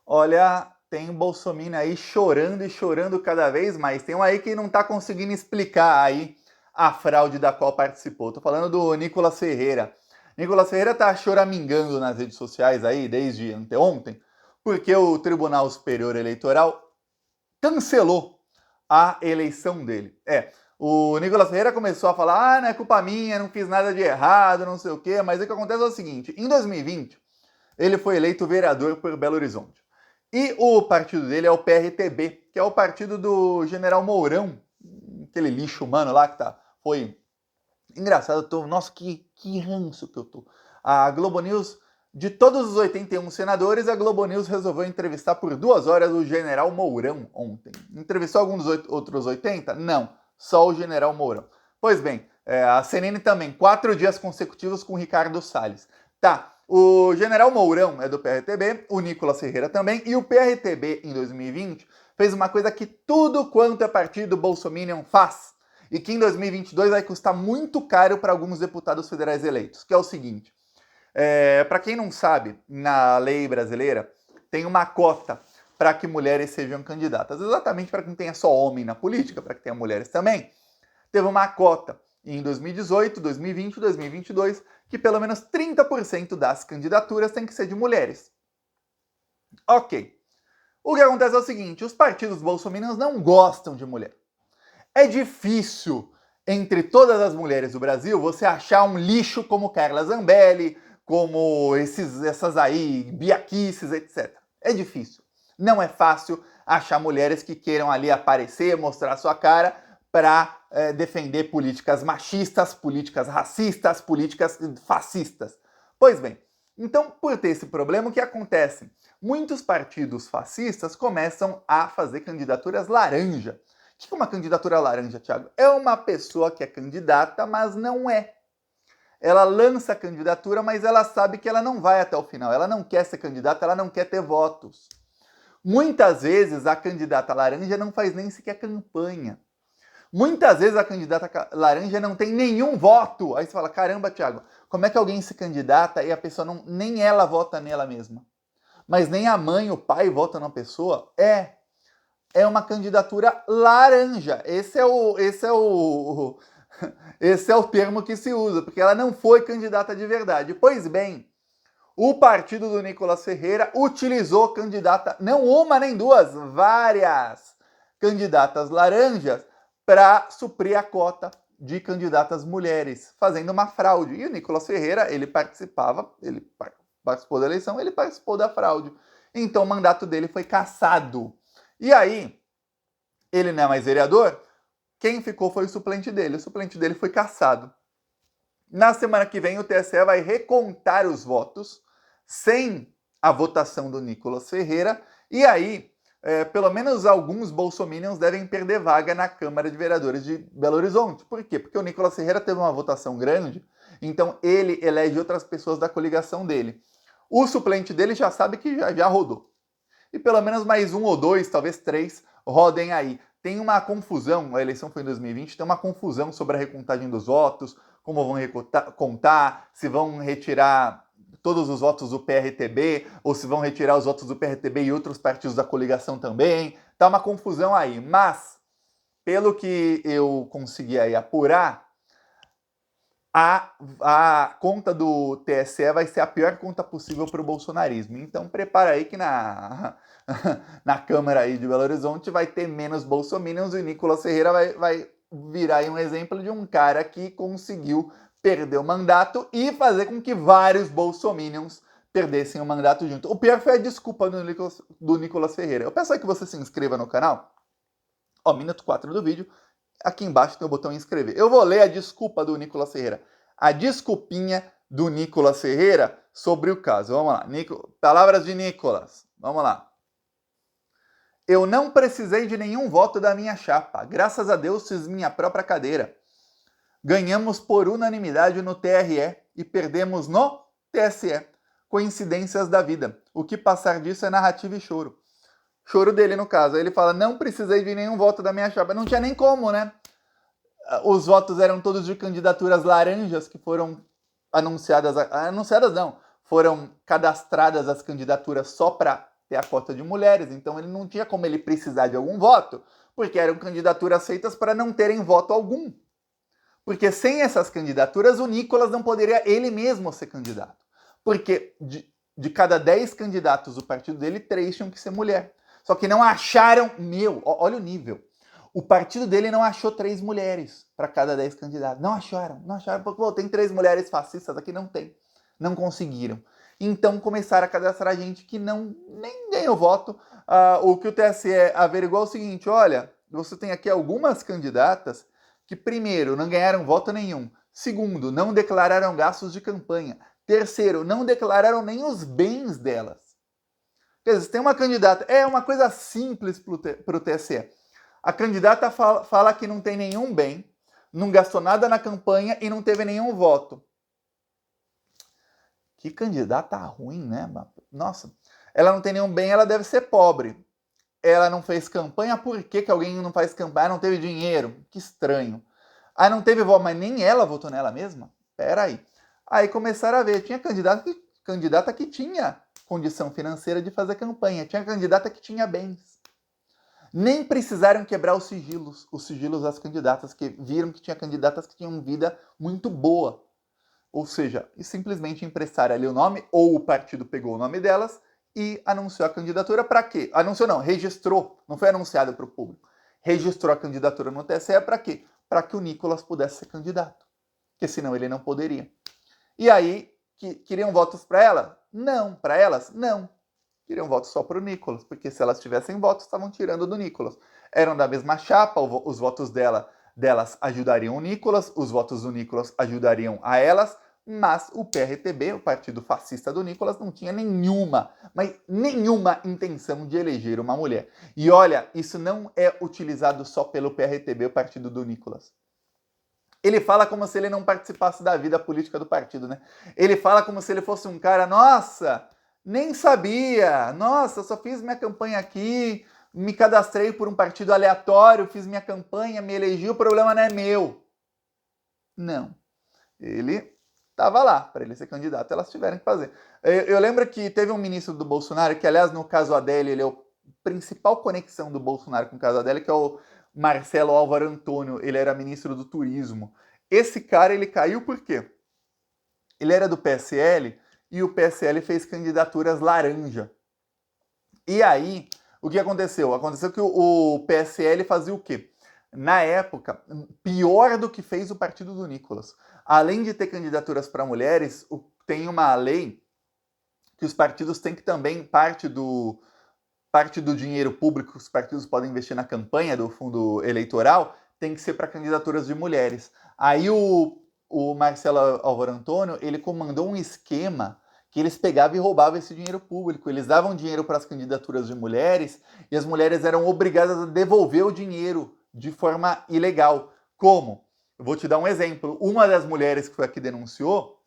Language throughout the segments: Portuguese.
Olha, tem bolsominion aí chorando e chorando cada vez mais. Tem um aí que não tá conseguindo explicar aí a fraude da qual participou. Tô falando do Nicolas Ferreira. Nicolas Ferreira tá choramingando nas redes sociais aí desde anteontem, porque o Tribunal Superior Eleitoral cancelou a eleição dele. O Nicolas Ferreira começou a falar: não é culpa minha, não fiz nada de errado, não sei o quê, mas o que acontece é o seguinte: em 2020, ele foi eleito vereador por Belo Horizonte. E o partido dele é o PRTB, que é o partido do General Mourão, aquele lixo humano lá que tá. Foi engraçado, nossa, que ranço que eu tô. A Globo News, de todos os 81 senadores, a Globo News resolveu entrevistar por 2 horas o General Mourão ontem. Entrevistou alguns dos outros 80? Não, só o General Mourão. Pois bem, a CNN também, 4 dias consecutivos com o Ricardo Salles. Tá, o General Mourão é do PRTB, o Nicolas Ferreira também, e o PRTB, em 2020, fez uma coisa que tudo quanto é partido bolsominion faz, e que em 2022 vai custar muito caro para alguns deputados federais eleitos, que é o seguinte: para quem não sabe, na lei brasileira tem uma cota para que mulheres sejam candidatas, exatamente para que não tenha só homem na política, para que tenha mulheres também. Teve uma cota em 2018, 2020 e 2022 que pelo menos 30% das candidaturas tem que ser de mulheres. Ok. O que acontece é o seguinte: os partidos bolsominions não gostam de mulher. É difícil, entre todas as mulheres do Brasil, você achar um lixo como Carla Zambelli, como essas aí, Bia Kicis, etc. É difícil. Não é fácil achar mulheres que queiram ali aparecer, mostrar sua cara para defender políticas machistas, políticas racistas, políticas fascistas. Pois bem, então, por ter esse problema, o que acontece? Muitos partidos fascistas começam a fazer candidaturas laranja. O que é uma candidatura laranja, Thiago? É uma pessoa que é candidata, mas não é. Ela lança a candidatura, mas ela sabe que ela não vai até o final. Ela não quer ser candidata, ela não quer ter votos. Muitas vezes a candidata laranja não faz nem sequer campanha. Muitas vezes a candidata laranja não tem nenhum voto. Aí você fala: caramba, Thiago, como é que alguém se candidata e a pessoa não, nem ela vota nela mesma? Mas nem a mãe, o pai votam na pessoa? É uma candidatura laranja. Esse é o termo que se usa, porque ela não foi candidata de verdade. Pois bem, o partido do Nicolas Ferreira utilizou candidata, não uma nem duas, várias candidatas laranjas para suprir a cota de candidatas mulheres, fazendo uma fraude. E o Nicolas Ferreira, ele participou da eleição, ele participou da fraude. Então o mandato dele foi cassado. E aí, ele não é mais vereador, quem ficou foi o suplente dele. O suplente dele foi cassado. Na semana que vem, o TSE vai recontar os votos sem a votação do Nicolas Ferreira. E aí, pelo menos alguns bolsominions devem perder vaga na Câmara de Vereadores de Belo Horizonte. Por quê? Porque o Nicolas Ferreira teve uma votação grande, então ele elege outras pessoas da coligação dele. O suplente dele já sabe que já rodou. E pelo menos mais um ou dois, talvez três, rodem aí. Tem uma confusão, a eleição foi em 2020, tem uma confusão sobre a recontagem dos votos, como vão contar, se vão retirar todos os votos do PRTB, ou se vão retirar os votos do PRTB e outros partidos da coligação também. Tá uma confusão aí, mas pelo que eu consegui aí apurar, a conta do TSE vai ser a pior conta possível para o bolsonarismo. Então prepara aí que na Câmara aí de Belo Horizonte vai ter menos bolsominions e o Nicolas Ferreira vai virar aí um exemplo de um cara que conseguiu perder o mandato e fazer com que vários bolsominions perdessem o mandato junto. O pior foi a desculpa do Nicolas Ferreira. Eu peço aí que você se inscreva no canal. Ó, minuto 4 do vídeo. Aqui embaixo tem o botão inscrever. Eu vou ler a desculpa do Nicolas Ferreira. A desculpinha do Nicolas Ferreira sobre o caso. Vamos lá. Palavras de Nicolas. Vamos lá. Eu não precisei de nenhum voto da minha chapa. Graças a Deus fiz minha própria cadeira. Ganhamos por unanimidade no TRE e perdemos no TSE. Coincidências da vida. O que passar disso é narrativa e choro. Choro dele, no caso. Aí ele fala: não precisei de nenhum voto da minha chapa. Não tinha nem como, né? Os votos eram todos de candidaturas laranjas que foram anunciadas. Anunciadas não. Foram cadastradas as candidaturas só para ter a cota de mulheres, então ele não tinha como ele precisar de algum voto, porque eram candidaturas feitas para não terem voto algum. Porque sem essas candidaturas, o Nicolas não poderia ele mesmo ser candidato. Porque de cada 10 candidatos do partido dele, 3 tinham que ser mulher. Só que não acharam, olha o nível. O partido dele não achou 3 mulheres para cada 10 candidatos. Não acharam, porque tem 3 mulheres fascistas aqui, não tem. Não conseguiram. Então começaram a cadastrar gente que nem ganhou voto. O que o TSE averiguou é o seguinte, olha, você tem aqui algumas candidatas que, primeiro, não ganharam voto nenhum. Segundo, não declararam gastos de campanha. Terceiro, não declararam nem os bens delas. Quer dizer, tem uma candidata, é uma coisa simples para o TSE. A candidata fala que não tem nenhum bem, não gastou nada na campanha e não teve nenhum voto. Que candidata ruim, né? Nossa, ela não tem nenhum bem, ela deve ser pobre. Ela não fez campanha, por que alguém não faz campanha? Não teve dinheiro? Que estranho. Aí não teve voto, mas nem ela votou nela mesma? Peraí. Aí começaram a ver, tinha candidata que tinha condição financeira de fazer campanha, tinha candidata que tinha bens. Nem precisaram quebrar os sigilos das candidatas, que viram que tinha candidatas que tinham vida muito boa. Ou seja, simplesmente emprestaram ali o nome, ou o partido pegou o nome delas e anunciou a candidatura para quê? Anunciou não, registrou, não foi anunciado para o público. Registrou a candidatura no TSE para quê? Para que o Nicolas pudesse ser candidato. Porque senão ele não poderia. E aí, queriam votos para ela? Não. Para elas? Não. Queriam votos só para o Nicolas, porque se elas tivessem votos, estavam tirando do Nicolas. Eram da mesma chapa, os votos delas ajudariam o Nicolas, os votos do Nicolas ajudariam a elas, mas o PRTB, o partido fascista do Nicolas, não tinha nenhuma intenção de eleger uma mulher. E olha, isso não é utilizado só pelo PRTB, o partido do Nicolas. Ele fala como se ele não participasse da vida política do partido, né? Ele fala como se ele fosse um cara, nossa, nem sabia, nossa, só fiz minha campanha aqui, me cadastrei por um partido aleatório, fiz minha campanha, me elegi, o problema não é meu. Não. Ele estava lá, para ele ser candidato, elas tiveram que fazer. Eu lembro que teve um ministro do Bolsonaro, que aliás no caso Adélio, ele é o principal conexão do Bolsonaro com o caso Adélio, que é o Marcelo Álvaro Antônio, ele era ministro do Turismo. Esse cara, ele caiu por quê? Ele era do PSL e o PSL fez candidaturas laranja. E aí, o que aconteceu? Aconteceu que o PSL fazia o quê? Na época, pior do que fez o partido do Nicolas. Além de ter candidaturas para mulheres, tem uma lei que os partidos têm que também, parte do dinheiro público que os partidos podem investir na campanha do fundo eleitoral, tem que ser para candidaturas de mulheres. Aí o Marcelo Álvaro Antônio, ele comandou um esquema que eles pegavam e roubavam esse dinheiro público. Eles davam dinheiro para as candidaturas de mulheres e as mulheres eram obrigadas a devolver o dinheiro de forma ilegal. Como? Eu vou te dar um exemplo. Uma das mulheres que foi aqui denunciou,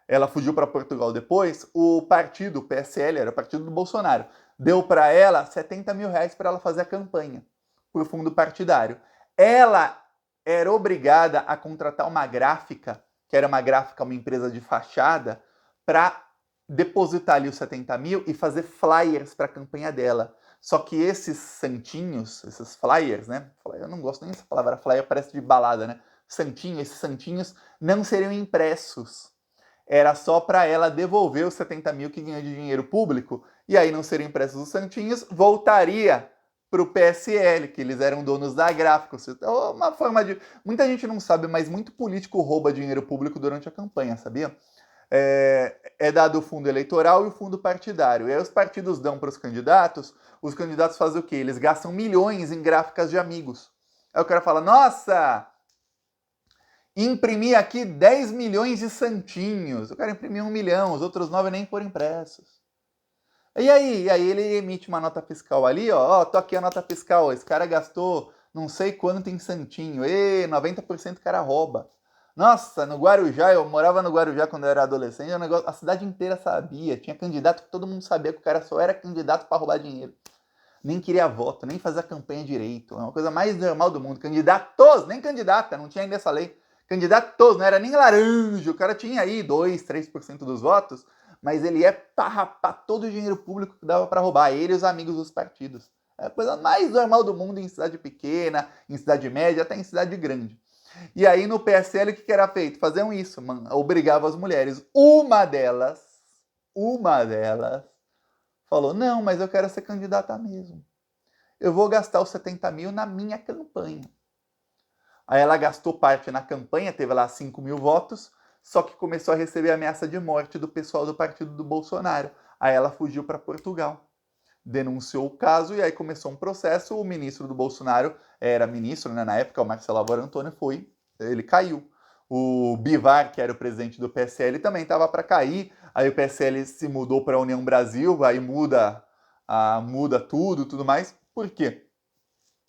ela fugiu para Portugal depois, o partido, o PSL, era o partido do Bolsonaro, deu para ela 70 mil reais para ela fazer a campanha por fundo partidário. Ela era obrigada a contratar uma gráfica, que era uma empresa de fachada, para depositar ali os 70 mil e fazer flyers para a campanha dela. Só que esses santinhos, esses flyers, né? Eu não gosto nem dessa palavra, flyer parece de balada, né? Santinho, esses santinhos não seriam impressos. Era só para ela devolver os 70 mil que ganhou de dinheiro público, e aí não seriam impressos os santinhos, voltaria para o PSL, que eles eram donos da gráfica. Uma forma de... Muita gente não sabe, mas muito político rouba dinheiro público durante a campanha, sabia? É dado o fundo eleitoral e o fundo partidário. E aí os partidos dão para os candidatos fazem o quê? Eles gastam milhões em gráficas de amigos. Aí o cara fala, nossa, imprimi aqui 10 milhões de santinhos. O cara imprimiu 1 milhão, os outros 9 nem foram impressos. E aí ele emite uma nota fiscal ali, ó, tô aqui a nota fiscal, esse cara gastou não sei quanto em santinho, 90% o cara rouba. Nossa, no Guarujá, eu morava no Guarujá quando eu era adolescente, a cidade inteira sabia, tinha candidato que todo mundo sabia que o cara só era candidato para roubar dinheiro. Nem queria voto, nem fazia campanha direito, é uma coisa mais normal do mundo. Candidatos, nem candidata, não tinha ainda essa lei. Candidatos, não era nem laranja, o cara tinha aí 2, 3% dos votos, mas ele ia parrapar todo o dinheiro público que dava para roubar, ele e os amigos dos partidos. É a coisa mais normal do mundo em cidade pequena, em cidade média, até em cidade grande. E aí no PSL o que era feito? Faziam isso, mano, obrigavam as mulheres. Uma delas, falou, não, mas eu quero ser candidata mesmo. Eu vou gastar os 70 mil na minha campanha. Aí ela gastou parte na campanha, teve lá 5 mil votos, só que começou a receber ameaça de morte do pessoal do partido do Bolsonaro. Aí ela fugiu para Portugal, denunciou o caso e aí começou um processo. O ministro do Bolsonaro, era ministro, né, na época, o Marcelo Álvaro Antônio, ele caiu. O Bivar, que era o presidente do PSL, também estava para cair. Aí o PSL se mudou para a União Brasil, aí muda tudo mais. Por quê?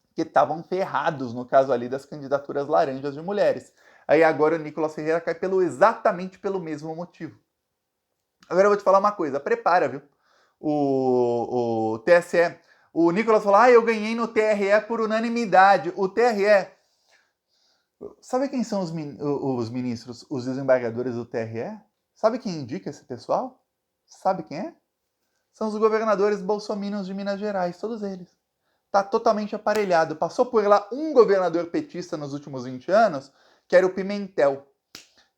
Porque estavam ferrados no caso ali das candidaturas laranjas de mulheres. Aí agora o Nicolas Ferreira cai exatamente pelo mesmo motivo. Agora eu vou te falar uma coisa, prepara, viu? O TSE, o Nicolas falou, eu ganhei no TRE por unanimidade. O TRE, sabe quem são os ministros, os desembargadores do TRE? Sabe quem indica esse pessoal? Sabe quem é? São os governadores bolsominions de Minas Gerais, todos eles. Tá totalmente aparelhado. Passou por lá um governador petista nos últimos 20 anos, que era o Pimentel,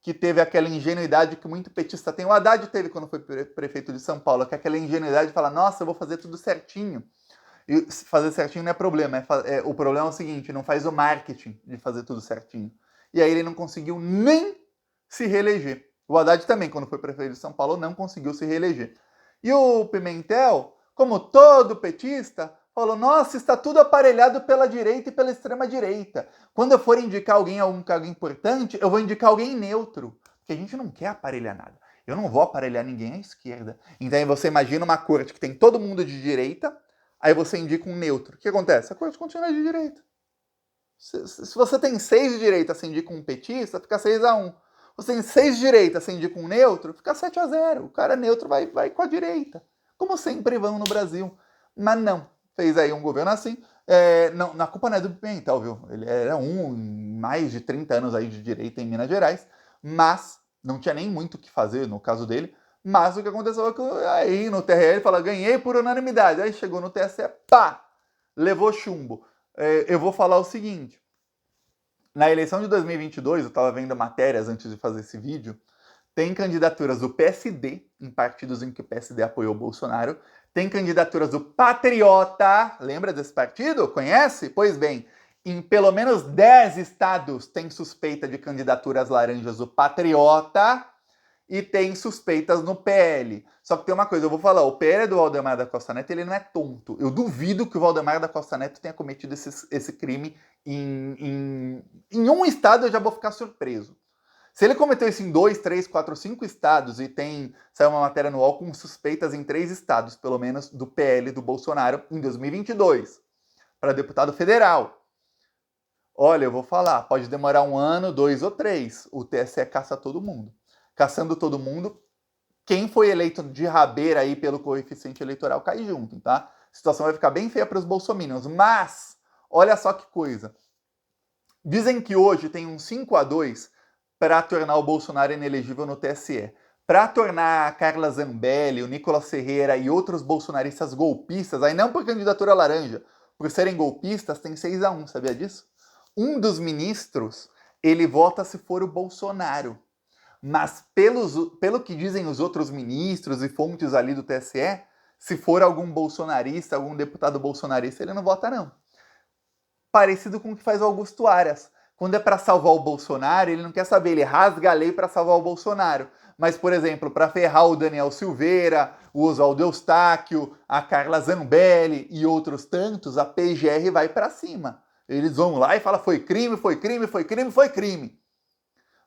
que teve aquela ingenuidade que muito petista tem. O Haddad teve quando foi prefeito de São Paulo, que é aquela ingenuidade de falar, nossa, eu vou fazer tudo certinho. E fazer certinho não é problema, o problema é o seguinte, não faz o marketing de fazer tudo certinho. E aí ele não conseguiu nem se reeleger. O Haddad também, quando foi prefeito de São Paulo, não conseguiu se reeleger. E o Pimentel, como todo petista, falou, nossa, está tudo aparelhado pela direita e pela extrema-direita. Quando eu for indicar alguém a um cargo importante, eu vou indicar alguém neutro. Porque a gente não quer aparelhar nada. Eu não vou aparelhar ninguém à esquerda. Então aí você imagina uma corte que tem todo mundo de direita, aí você indica um neutro. O que acontece? A corte continua de direita. Se você tem 6 de direita, você indica um petista, fica 6-1. Você tem 6 de direita, você indica um neutro, fica 7-0. O cara neutro vai com a direita. Como sempre vão no Brasil. Mas não. Fez aí um governo assim. Não, a culpa não é do Pimentel, viu? Ele era mais de 30 anos aí de direita em Minas Gerais. Mas não tinha nem muito o que fazer no caso dele. Mas o que aconteceu é que aí no TRE ele fala, ganhei por unanimidade. Aí chegou no TSE, pá! Levou chumbo. Eu vou falar o seguinte. Na eleição de 2022, eu estava vendo matérias antes de fazer esse vídeo, tem candidaturas do PSD, em partidos em que o PSD apoiou o Bolsonaro, tem candidaturas do Patriota, lembra desse partido? Conhece? Pois bem, em pelo menos 10 estados tem suspeita de candidaturas laranjas do Patriota e tem suspeitas no PL. Só que tem uma coisa, eu vou falar, o PL do Valdemar da Costa Neto, ele não é tonto. Eu duvido que o Valdemar da Costa Neto tenha cometido esse crime em um estado, eu já vou ficar surpreso. Se ele cometeu isso em 2, 3, 4, 5 estados e saiu uma matéria no UOL com suspeitas em 3 estados, pelo menos, do PL do Bolsonaro em 2022, para deputado federal. Olha, eu vou falar, pode demorar 1 ano, 2 ou 3. O TSE caça todo mundo. Caçando todo mundo, quem foi eleito de rabeira aí pelo coeficiente eleitoral cai junto, tá? A situação vai ficar bem feia para os bolsominions. Mas, olha só que coisa. Dizem que hoje tem um 5-2 para tornar o Bolsonaro inelegível no TSE. Para tornar a Carla Zambelli, o Nicolas Ferreira e outros bolsonaristas golpistas, aí não por candidatura laranja, por serem golpistas, tem 6-1, sabia disso? Um dos ministros, ele vota se for o Bolsonaro. Mas pelo que dizem os outros ministros e fontes ali do TSE, se for algum bolsonarista, algum deputado bolsonarista, ele não vota não. Parecido com o que faz o Augusto Aras. Quando é para salvar o Bolsonaro, ele não quer saber, ele rasga a lei para salvar o Bolsonaro. Mas, por exemplo, para ferrar o Daniel Silveira, o Oswaldo Eustáquio, a Carla Zambelli e outros tantos, a PGR vai para cima. Eles vão lá e falam, foi crime, foi crime, foi crime, foi crime.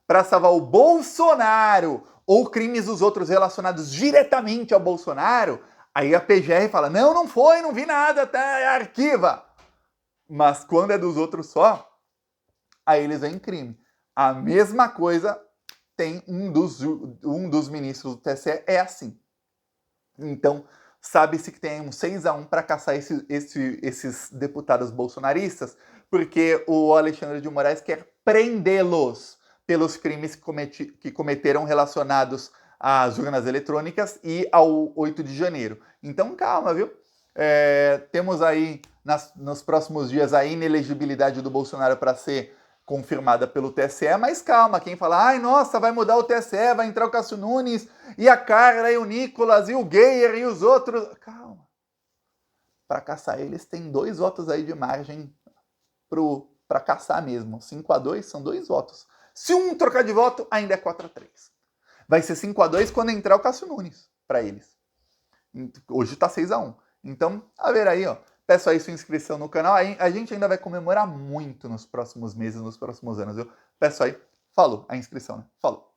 Para salvar o Bolsonaro ou crimes dos outros relacionados diretamente ao Bolsonaro, aí a PGR fala, não foi, não vi nada, até arquiva. Mas quando é dos outros só, aí eles veem crime. A mesma coisa tem um dos ministros do TSE, é assim. Então, sabe-se que tem um 6-1 para caçar esses deputados bolsonaristas, porque o Alexandre de Moraes quer prendê-los pelos crimes que cometeram relacionados às urnas eletrônicas e ao 8 de janeiro. Então calma, viu? Temos aí nos próximos dias a inelegibilidade do Bolsonaro para ser confirmada pelo TSE, mas calma, quem fala, ai nossa, vai mudar o TSE, vai entrar o Cássio Nunes, e a Carla, e o Nicolas, e o Geyer, e os outros, calma. Para caçar eles tem 2 votos aí de margem para caçar mesmo. 5-2 são 2 votos. Se um trocar de voto, ainda é 4-3. Vai ser 5-2 quando entrar o Cássio Nunes para eles. Hoje tá 6-1. Então, a ver aí, ó. Peço aí sua inscrição no canal. A gente ainda vai comemorar muito nos próximos meses, nos próximos anos, viu? Peço aí. Falou, a inscrição, né? Falou.